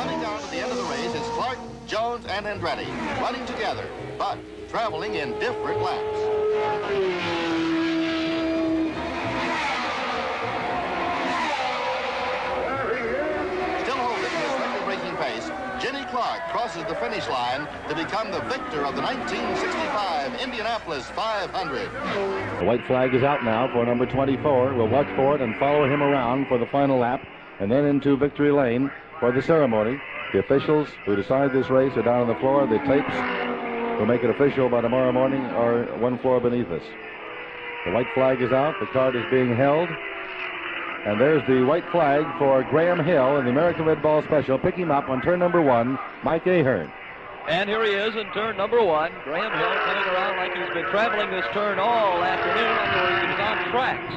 Coming down to the end of the race is Clark, Jones, and Andretti, running together, but traveling in different laps. Still holding his record-breaking pace, Jenny Clark crosses the finish line to become the victor of the 1965 Indianapolis 500. The white flag is out now for number 24. We'll watch for it and follow him around for the final lap and then into victory lane for the ceremony. The officials who decide this race are down on the floor. The tapes who make it official by tomorrow morning are one floor beneath us. The white flag is out. The card is being held. And there's the white flag for Graham Hill in the American Red Ball Special. Pick him up on turn number 1, Mike Ahern. And here he is in turn number 1. Graham Hill coming around like he's been traveling this turn all afternoon. He was on tracks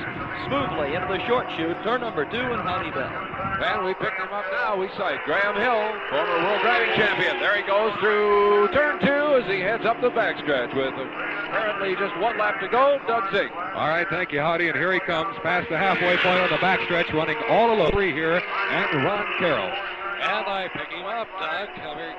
smoothly into the short chute. Turn number 2 in Honeybell. And we picked him up now. We sight Graham Hill, former world driving champion. There he goes through turn 2 as he heads up the backstretch with apparently just 1 lap to go. Doug Zink. All right, thank you, Howdy. And here he comes past the halfway point on the backstretch, running all alone. 3 here, and Ron Carroll. And I pick him up, Doug.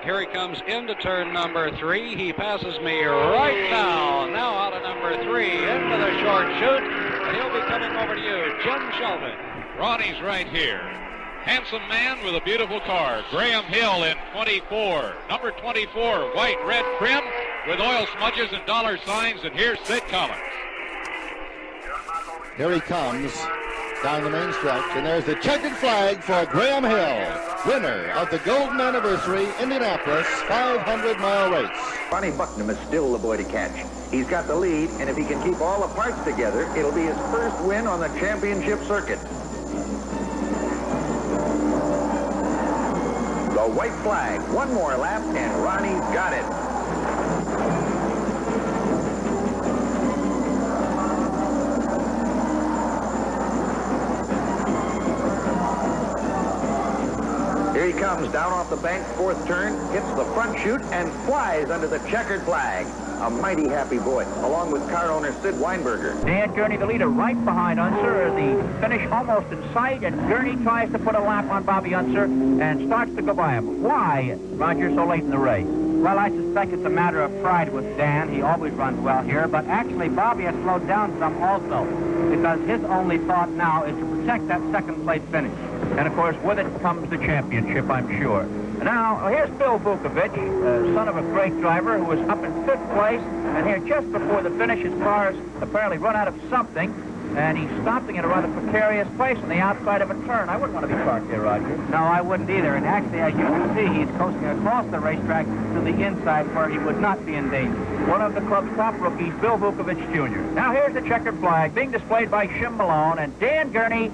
Here he comes into turn number 3. He passes me right now. Now out of number 3 into the short chute. And he'll be coming over to you, Jim Shelton. Ronnie's right here. Handsome man with a beautiful car. Graham Hill in 24. Number 24, white, red trim with oil smudges and dollar signs. And here's Sid Collins. Here he comes down the main stretch, and there's the checkered flag for Graham Hill, winner of the Golden Anniversary Indianapolis 500-mile race. Ronnie Bucknam is still the boy to catch. He's got the lead, and if he can keep all the parts together, it'll be his first win on the championship circuit. The white flag, 1 more lap, and Ronnie's got it. Here he comes down off the bank, 4th turn, hits the front chute, and flies under the checkered flag. A mighty happy boy, along with car owner Sid Weinberger. Dan Gurney, the leader, right behind Unser. The finish almost in sight, and Gurney tries to put a lap on Bobby Unser and starts to go by him. Why, Roger, so late in the race? Well, I suspect it's a matter of pride with Dan. He always runs well here, but actually Bobby has slowed down some also, because his only thought now is to protect that second-place finish. And, of course, with it comes the championship, I'm sure. Now, here's Bill Vukovich, son of a great driver, who was up in 5th place. And here, just before the finish, his car's apparently run out of something. And he's stopping in a rather precarious place on the outside of a turn. I wouldn't want to be parked there, Roger. No, I wouldn't either. And actually, as you can see, he's coasting across the racetrack to the inside where he would not be in danger. One of the club's top rookies, Bill Vukovich, Jr. Now, here's the checkered flag being displayed by Shim Malone. And Dan Gurney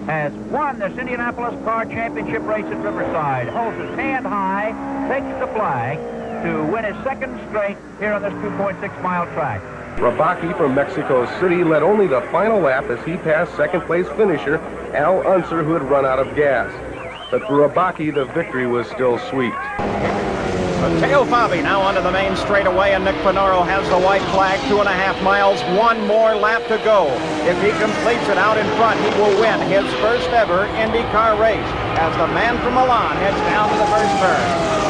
has won this Indianapolis Car Championship race at Riverside. Holds his hand high, takes the flag to win his 2nd straight here on this 2.6-mile track. Rabaki from Mexico City led only the final lap as he passed 2nd-place finisher Al Unser, who had run out of gas. But for Rabaki, the victory was still sweet. Matteo Fabi now onto the main straightaway, and Nick Finaro has the white flag, 2.5 miles, 1 more lap to go. If he completes it out in front, he will win his first ever IndyCar race as the man from Milan heads down to the first turn.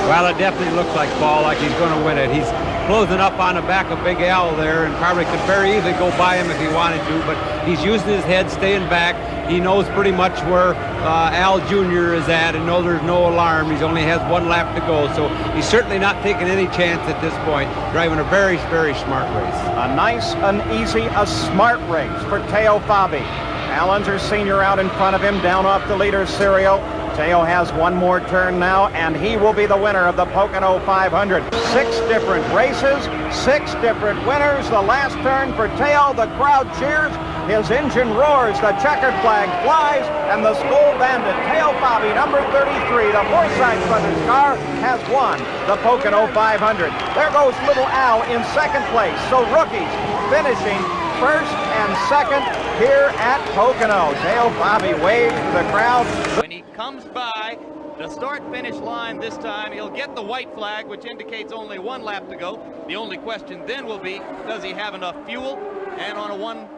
Well, it definitely looks like he's going to win it. He's closing up on the back of Big Al there, and probably could very easily go by him if he wanted to, but he's using his head, staying back. He knows pretty much where Al Jr. is at, and knows there's no alarm. He only has 1 lap to go, so he's certainly not taking any chance at this point, driving a very, very smart race. A nice, an easy, a smart race for Teo Fabi. Al Unser Sr. out in front of him, down off the leader's serial. Teo has 1 more turn now, and he will be the winner of the Pocono 500. 6 different races, 6 different winners. The last turn for Teo, the crowd cheers. His engine roars, the checkered flag flies, and the school bandit, Teo Fabi, number 33, the Forsythe Brothers car, has won the Pocono 500. There goes little Al in 2nd place, so rookies finishing 1st and 2nd here at Pocono. Teo Fabi waves to the crowd. When he comes by the start-finish line this time, he'll get the white flag, which indicates only 1 lap to go. The only question then will be, does he have enough fuel? And on a 1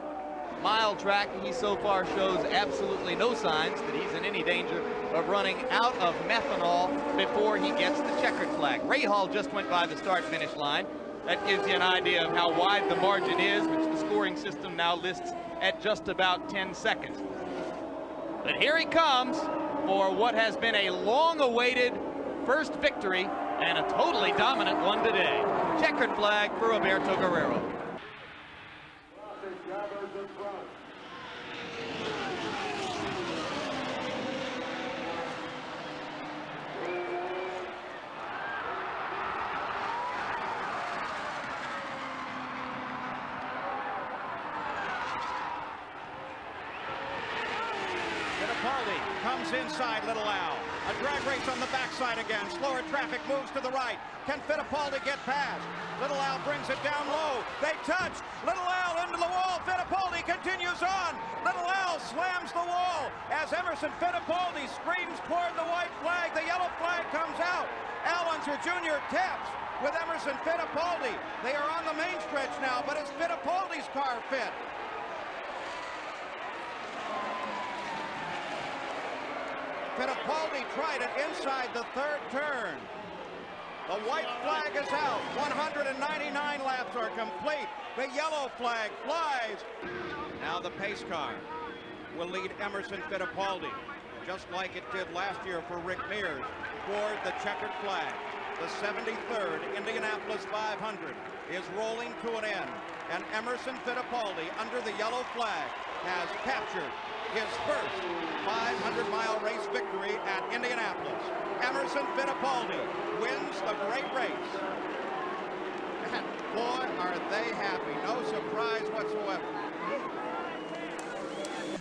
mile track. He so far shows absolutely no signs that he's in any danger of running out of methanol before he gets the checkered flag. Rahal just went by the start-finish line. That gives you an idea of how wide the margin is, which the scoring system now lists at just about 10 seconds. But here he comes for what has been a long-awaited first victory and a totally dominant one today. Checkered flag for Roberto Guerrero. Fittipaldi comes inside Little Al. A drag race on the backside again. Slower traffic moves to the right. Can Fittipaldi get past? Little Al brings it down low. They touch. Little Al into the wall. Fittipaldi continues on. Little Al slams the wall as Emerson Fittipaldi screams toward the white flag. The yellow flag comes out. Al Unser Jr. taps with Emerson Fittipaldi. They are on the main stretch now, but is Fittipaldi's car fit? Fittipaldi tried it inside the third turn. The white flag is out. 199 laps are complete. The yellow flag flies. Now the pace car will lead Emerson Fittipaldi, just like it did last year for Rick Mears, toward the checkered flag. The 73rd Indianapolis 500 is rolling to an end, and Emerson Fittipaldi, under the yellow flag, has captured his first 500-mile race victory at Indianapolis. Emerson Fittipaldi wins the great race. And boy, are they happy. No surprise whatsoever.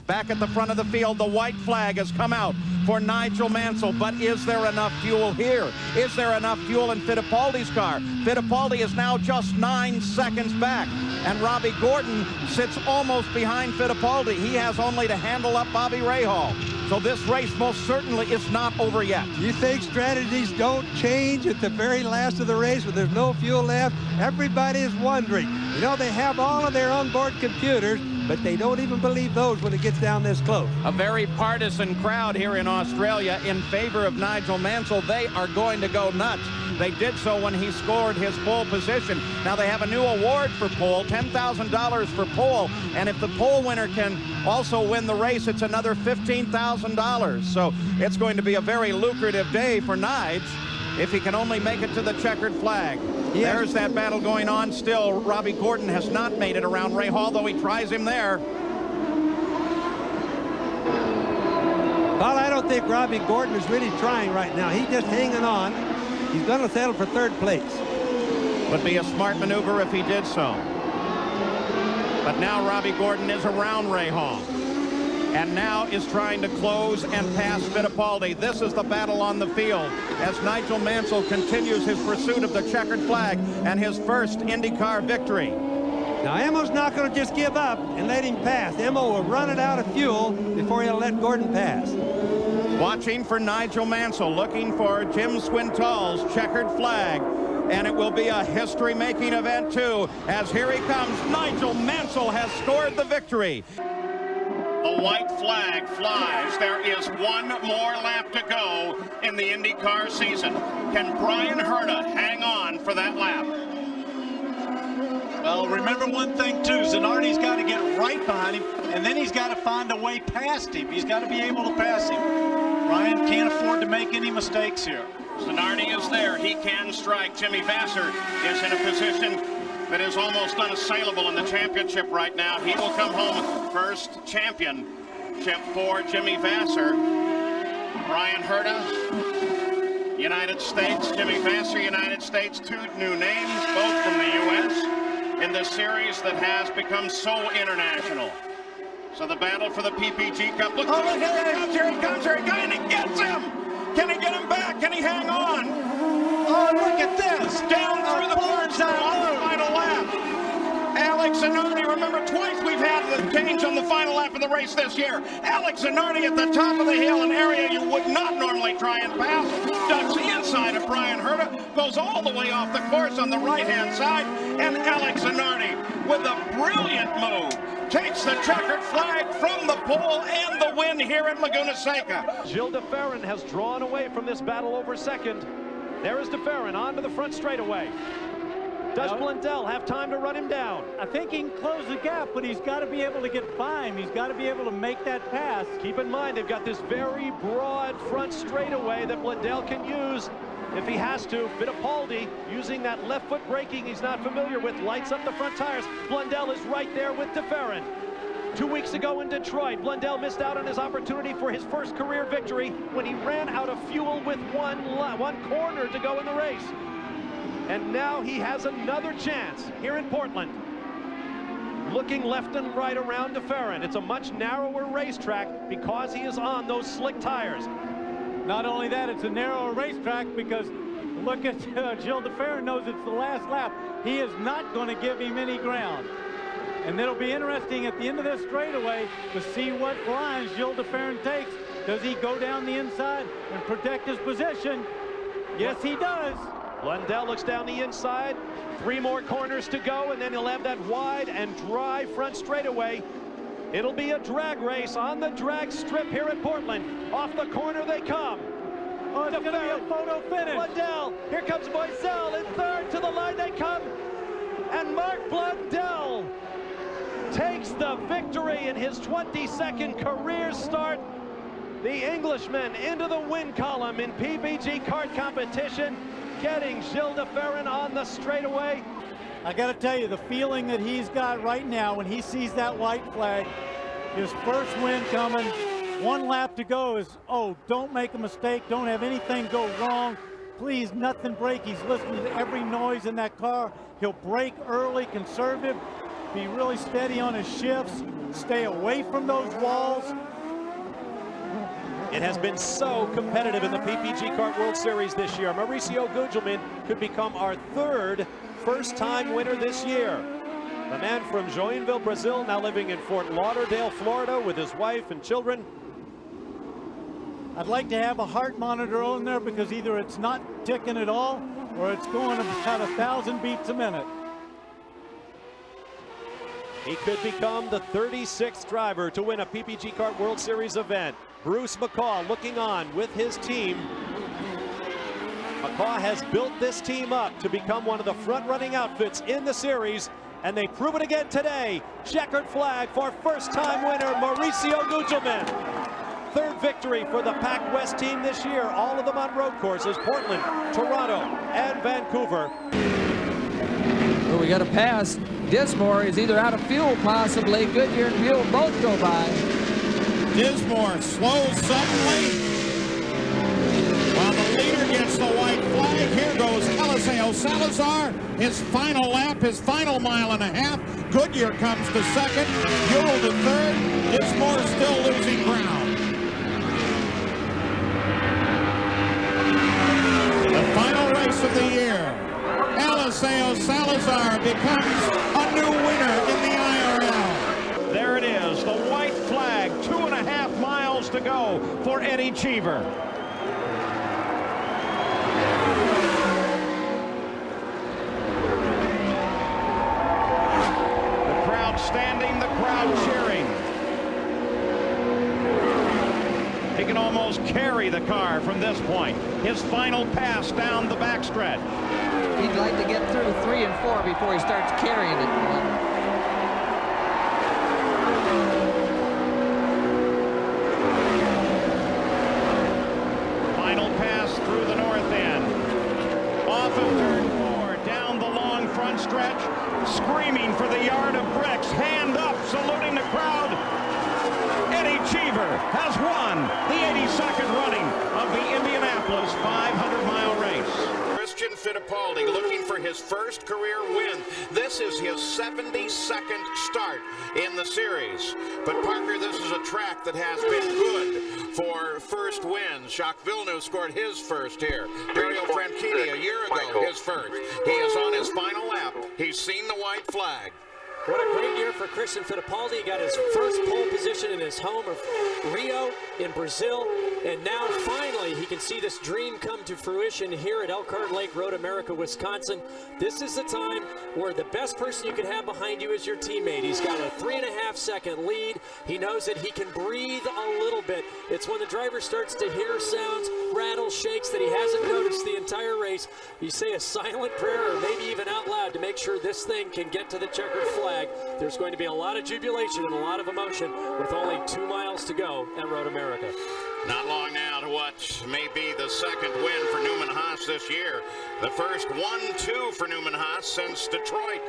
Back at the front of the field, the white flag has come out for Nigel Mansell, but is there enough fuel here? Is there enough fuel in Fittipaldi's car? Fittipaldi is now just 9 seconds back, and Robbie Gordon sits almost behind Fittipaldi. He has only to handle up Bobby Rahal. So this race most certainly is not over yet. You think strategies don't change at the very last of the race when there's no fuel left? Everybody is wondering. You know, they have all of their onboard computers, but they don't even believe those when it gets down this close. A very partisan crowd here in Australia in favor of Nigel Mansell. They are going to go nuts. They did so when he scored his pole position. Now they have a new award for pole, $10,000 for pole, and if the pole winner can also win the race, it's another $15,000. So it's going to be a very lucrative day for Nige if he can only make it to the checkered flag. Yes. There's that battle going on still. Robbie Gordon has not made it around Rahal, though he tries him there. Well, I don't think Robbie Gordon is really trying right now. He's just hanging on. He's going to settle for third place. Would be a smart maneuver if he did so. But now Robbie Gordon is around Rahal, and now is trying to close and pass Fittipaldi. This is the battle on the field as Nigel Mansell continues his pursuit of the checkered flag and his first IndyCar victory. Now, Emo's not going to just give up and let him pass. Emo will run it out of fuel before he'll let Gordon pass. Watching for Nigel Mansell, looking for Jim Swintoll's checkered flag. And it will be a history-making event, too, as here he comes. Nigel Mansell has scored the victory. The white flag flies. There is one more lap to go in the IndyCar season. Can Brian Herta hang on for that lap? Well, remember one thing, too. Zanardi's got to get right behind him, and then he's got to find a way past him. He's got to be able to pass him. Brian can't afford to make any mistakes here. Zanardi is there. He can strike. Jimmy Vasser is in a position that is almost unassailable in the championship right now. He will come home first championship for Jimmy Vasser. Brian Herta, United States. Jimmy Vasser, United States. Two new names, both from the U.S. in this series that has become so international. So the battle for the PPG Cup. Look, oh, here he comes, here he comes, here he comes, and he gets him! Can he get him back? Can he hang on? Oh, look at this! Down through the boards on the final lap. Alex Zanardi, remember, twice we've had the change on the final lap of the race this year. Alex Zanardi at the top of the hill, an area you would not normally try and pass. Ducks the inside of Brian Herta, goes all the way off the course on the right-hand side, and Alex Zanardi, with a brilliant move, takes the checkered flag from the pole and the win here at Laguna Seca. Gilles de Ferran has drawn away from this battle over second. There is de Ferran onto the front straightaway. Does Blundell have time to run him down? I think he can close the gap, but he's got to be able to get by him. He's got to be able to make that pass. Keep in mind, they've got this very broad front straightaway that Blundell can use if he has to. Fittipaldi, using that left foot braking he's not familiar with, lights up the front tires. Blundell is right there with de Ferran. 2 weeks ago in Detroit, Blundell missed out on his opportunity for his first career victory when he ran out of fuel with one corner to go in the race. And now he has another chance here in Portland. Looking left and right around de Ferran. It's a much narrower racetrack because he is on those slick tires. Not only that, it's a narrower racetrack because look at Gilles de Ferran knows it's the last lap. He is not going to give him any ground. And it'll be interesting at the end of this straightaway to see what lines Gilles de Ferran takes. Does he go down the inside and protect his position? Yes, he does. Blundell looks down the inside. 3 more corners to go, and then he'll have that wide and dry front straightaway. It'll be a drag race on the drag strip here at Portland. Off the corner they come. Oh, it's going to be a photo finish. Blundell. Here comes Moiselle in third. To the line they come. And Mark Blundell takes the victory in his 22nd career start. The Englishman into the win column in PBG kart competition, getting Gilles de Ferran on the straightaway. I got to tell you, the feeling that he's got right now when he sees that white flag, his first win coming, 1 lap to go is, oh, don't make a mistake, don't have anything go wrong, please, nothing break. He's listening to every noise in that car. He'll brake early, conservative, be really steady on his shifts, stay away from those walls. It has been so competitive in the PPG Kart World Series this year. Mauricio Gugelmin could become our 3rd first-time winner this year. The man from Joinville, Brazil, now living in Fort Lauderdale, Florida, with his wife and children. I'd like to have a heart monitor on there because either it's not ticking at all or it's going about 1,000 beats a minute. He could become the 36th driver to win a PPG Kart World Series event. Bruce McCaw looking on with his team. McCaw has built this team up to become one of the front-running outfits in the series, and they prove it again today. Checkered flag for first-time winner Mauricio Gugelmin. 3rd victory for the Pac West team this year, all of them on road courses, Portland, Toronto, and Vancouver. Well, we got a pass. Dismore is either out of fuel, possibly. Goodyear and Buell both go by. Dismore slows suddenly while the leader gets the white flag. Here goes Eliseo Salazar, his final lap, his final mile and a half. Goodyear comes to 2nd, Buell to 3rd. Dismore still losing ground. The final race of the year. Eliseo Salazar becomes a new winner in the IRL. There it is, the white flag, 2.5 miles to go for Eddie Cheever. The crowd standing, the crowd cheering. He can almost carry the car from this point. His final pass down the backstretch. He'd like to get through 3 and 4 before he starts carrying it. Final pass through the north end. Off of turn 4, down the long front stretch, screaming for the yard of bricks, hand up, saluting the crowd. Eddie Cheever has won the 82nd running of the Indianapolis 500-mile race. Fittipaldi looking for his first career win. This is his 72nd start in the series. But Parker, this is a track that has been good for first wins. Jacques Villeneuve scored his first here. Dario Franchitti a year ago, his first. He is on his final lap. He's seen the white flag. What a great year for Christian Fittipaldi. He got his first pole position in his home of Rio in Brazil. And now finally he can see this dream come to fruition here at Elkhart Lake Road America, Wisconsin. This is the time where the best person you can have behind you is your teammate. He's got a 3.5 second lead. He knows that he can breathe a little bit. It's when the driver starts to hear sounds, rattle, shakes that he hasn't noticed the entire race. You say a silent prayer or maybe even out loud to make sure this thing can get to the checkered flag. There's going to be a lot of jubilation and a lot of emotion with only 2 miles to go at Road America. Not long now to what may be the second win for Newman Haas this year. The first 1-2 for Newman Haas since Detroit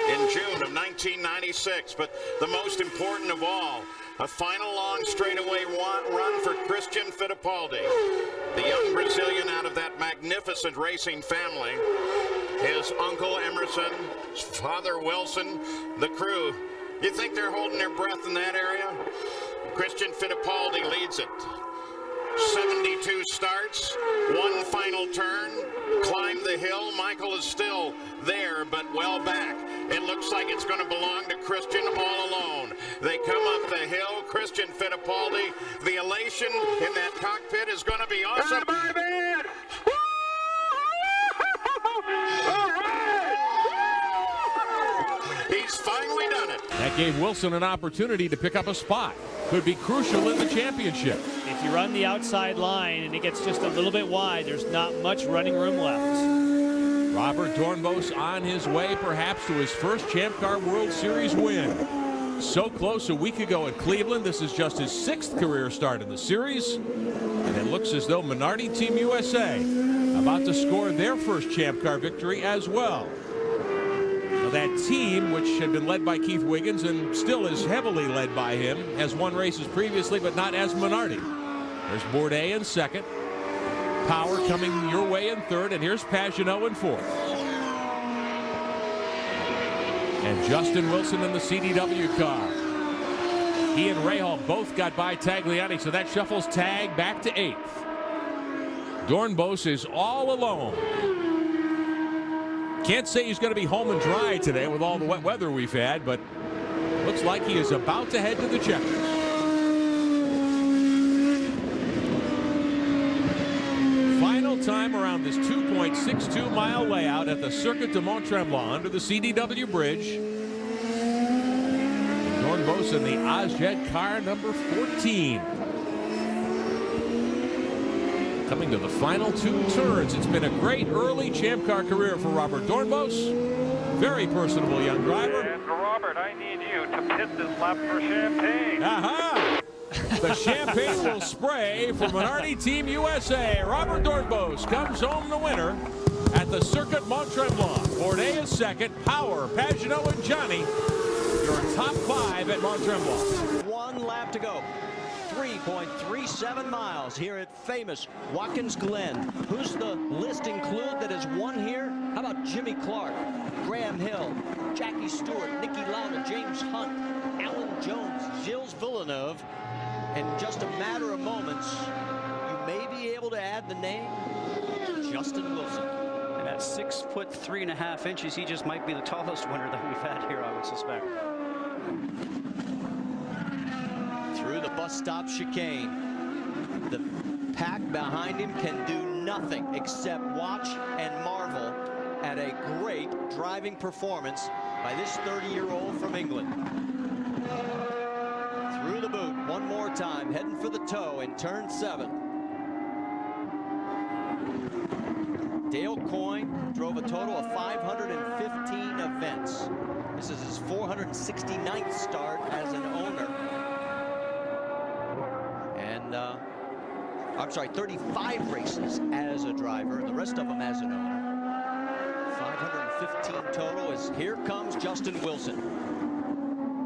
in June of 1996. But the most important of all, a final long straightaway run for Christian Fittipaldi. The young Brazilian out of that magnificent racing family. His uncle Emerson, his father Wilson, the crew. You think they're holding their breath in that area? Christian Fittipaldi leads it. 72 starts, one final turn, climb the hill. Michael is still there, but well back. It looks like it's going to belong to Christian all alone. They come up the hill, Christian Fittipaldi. The elation in that cockpit is going to be awesome. He's finally done it. That gave Wilson an opportunity to pick up a spot. Could be crucial in the championship. If you run the outside line and it gets just a little bit wide, there's not much running room left. Robert Doornbos on his way perhaps to his first Champ Car World Series win. So close a week ago at Cleveland. This is just his 6th career start in the series. And it looks as though Minardi Team USA about to score their first Champ Car victory as well. That team, which had been led by Keith Wiggins and still is heavily led by him, has won races previously, but not as Minardi. There's Bourdais in 2nd. Power coming your way in 3rd, and here's Pagenaud in 4th. And Justin Wilson in the CDW car. He and Rahal both got by Tagliani, so that shuffles Tag back to 8th. Doornbos is all alone. Can't say he's going to be home and dry today with all the wet weather we've had, but looks like he is about to head to the checkers. Final time around this 2.62 mile layout at the Circuit de Mont-Tremblant under the CDW bridge. Doornbos in the Osjet car number 14. Coming to the final 2 turns. It's been a great early Champ Car career for Robert Doornbos. Very personable young driver. And Robert, I need you to pit this lap for champagne. Aha! The champagne will spray for Minardi Team USA. Robert Doornbos comes home the winner at the Circuit Mont-Tremblant. Bourdais is 2nd. Power, Pagenaud, and Johnny, your top 5 at Mont-Tremblant. 1 lap to go. 3.37 miles here at famous Watkins Glen. Who's the list include that has won here? How about Jimmy Clark, Graham Hill, Jackie Stewart, Nicky Lauda, James Hunt, Alan Jones, Gilles Villeneuve. In just a matter of moments, you may be able to add the name Justin Wilson. And at 6'3.5" he just might be the tallest winner that we've had here, I would suspect. Through the bus stop chicane. The pack behind him can do nothing except watch and marvel at a great driving performance by this 30-year-old from England. Through the boot one more time, heading for the toe in turn 7. Dale Coyne drove a total of 515 events. This is his 469th start as an owner. And I'm sorry, 35 races as a driver, and the rest of them as an owner. 515 total as here comes Justin Wilson.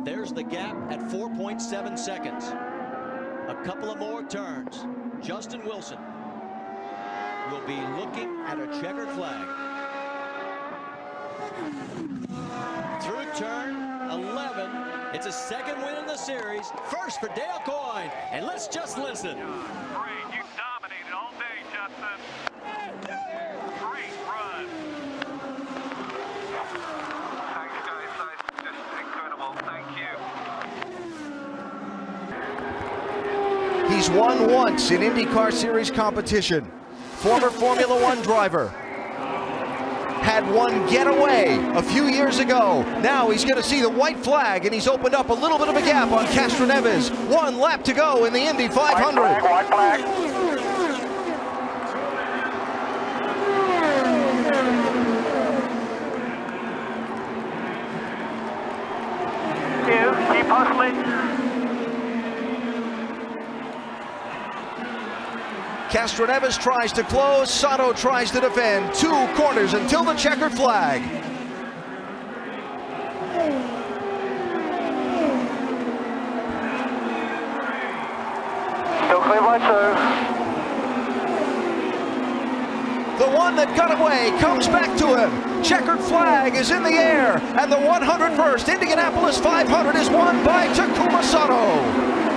There's the gap at 4.7 seconds. A couple of more turns. Justin Wilson will be looking at a checkered flag. Through turn 11. It's a 2nd win in the series. First for Dale Coyne. And let's just listen. Great, you dominated all day, Justin. Great run. Thanks, guys. I just couldn't He's won once in IndyCar Series competition. Former Formula One driver. Had one getaway a few years ago. Now he's going to see the white flag, and he's opened up a little bit of a gap on Castroneves. 1 lap to go in the Indy 500. White flag. Keep hustling. Castroneves tries to close, Sato tries to defend. 2 corners until the checkered flag. Still clear by 2. The one that got away comes back to him. Checkered flag is in the air, and the 101st Indianapolis 500 is won by Takuma Sato.